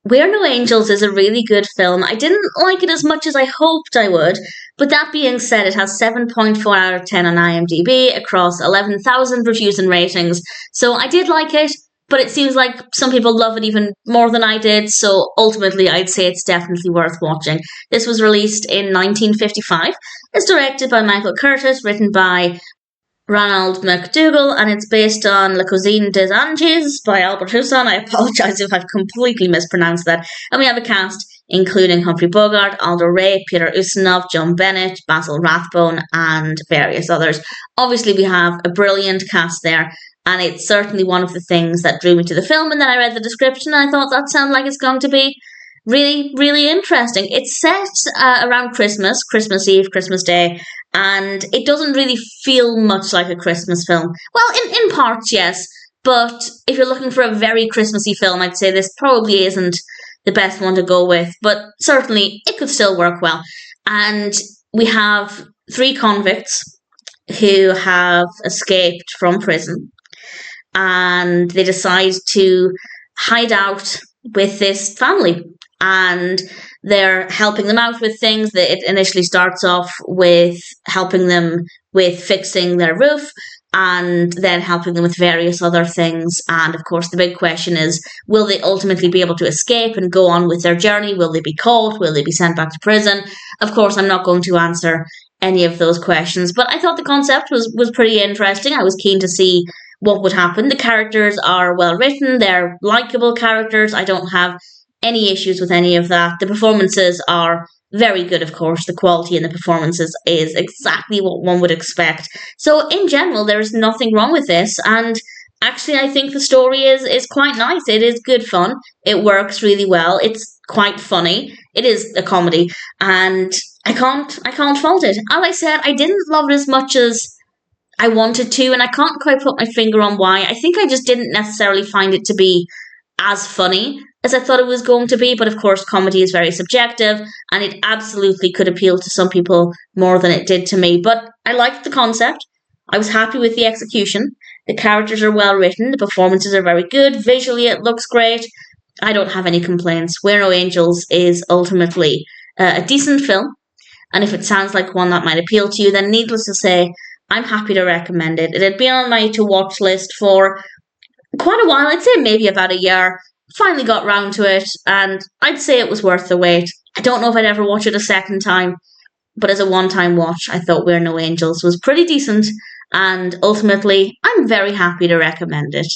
We're No Angels is a really good film. I didn't like it as much as I hoped I would, but that being said, it has 7.4 out of 10 on IMDb across 11,000 reviews and ratings. So I did like it, but it seems like some people love it even more than I did, so ultimately I'd say it's definitely worth watching. This was released in 1955. It's directed by Michael Curtiz, written by Ranald MacDougall, and it's based on La Cuisine des Anges by Albert Husson. I apologise if I've completely mispronounced that. And we have a cast including Humphrey Bogart, Aldo Ray, Peter Ustinov, Joan Bennett, Basil Rathbone, and various others. Obviously, we have a brilliant cast there, and it's certainly one of the things that drew me to the film. And then I read the description, and I thought that sounded like it's going to be really, really interesting. It's set around Christmas Eve, Christmas Day, and it doesn't really feel much like a Christmas film. Well, in parts, yes, but if you're looking for a very Christmassy film, I'd say this probably isn't the best one to go with, but certainly it could still work well. And we have 3 convicts who have escaped from prison, and they decide to hide out with this family. And they're helping them out with things. It initially starts off with helping them with fixing their roof, and then helping them with various other things. And of course, the big question is, will they ultimately be able to escape and go on with their journey? Will they be caught? Will they be sent back to prison? Of course, I'm not going to answer any of those questions, but I thought the concept was pretty interesting. I was keen to see what would happen. The characters are well written. They're likable characters. I don't have any issues with any of that. The performances are very good, of course. The quality in the performances is exactly what one would expect. So in general, there's nothing wrong with this. And actually, I think the story is quite nice. It is good fun. It works really well. It's quite funny. It is a comedy, and I can't fault it. As I said, I didn't love it as much as I wanted to, and I can't quite put my finger on why. I think I just didn't necessarily find it to be as funny as I thought it was going to be, but of course comedy is very subjective, and it absolutely could appeal to some people more than it did to me. But I liked the concept. I was happy with the execution. The characters are well written. The performances are very good. Visually it looks great. I don't have any complaints. We're No Angels is ultimately a decent film, and if it sounds like one that might appeal to you, then needless to say, I'm happy to recommend it. It had been on my to-watch list for quite a while. I'd say maybe about a year. Finally got round to it, and I'd say it was worth the wait. I don't know if I'd ever watch it a second time, but as a one-time watch, I thought We're No Angels was pretty decent, and ultimately, I'm very happy to recommend it.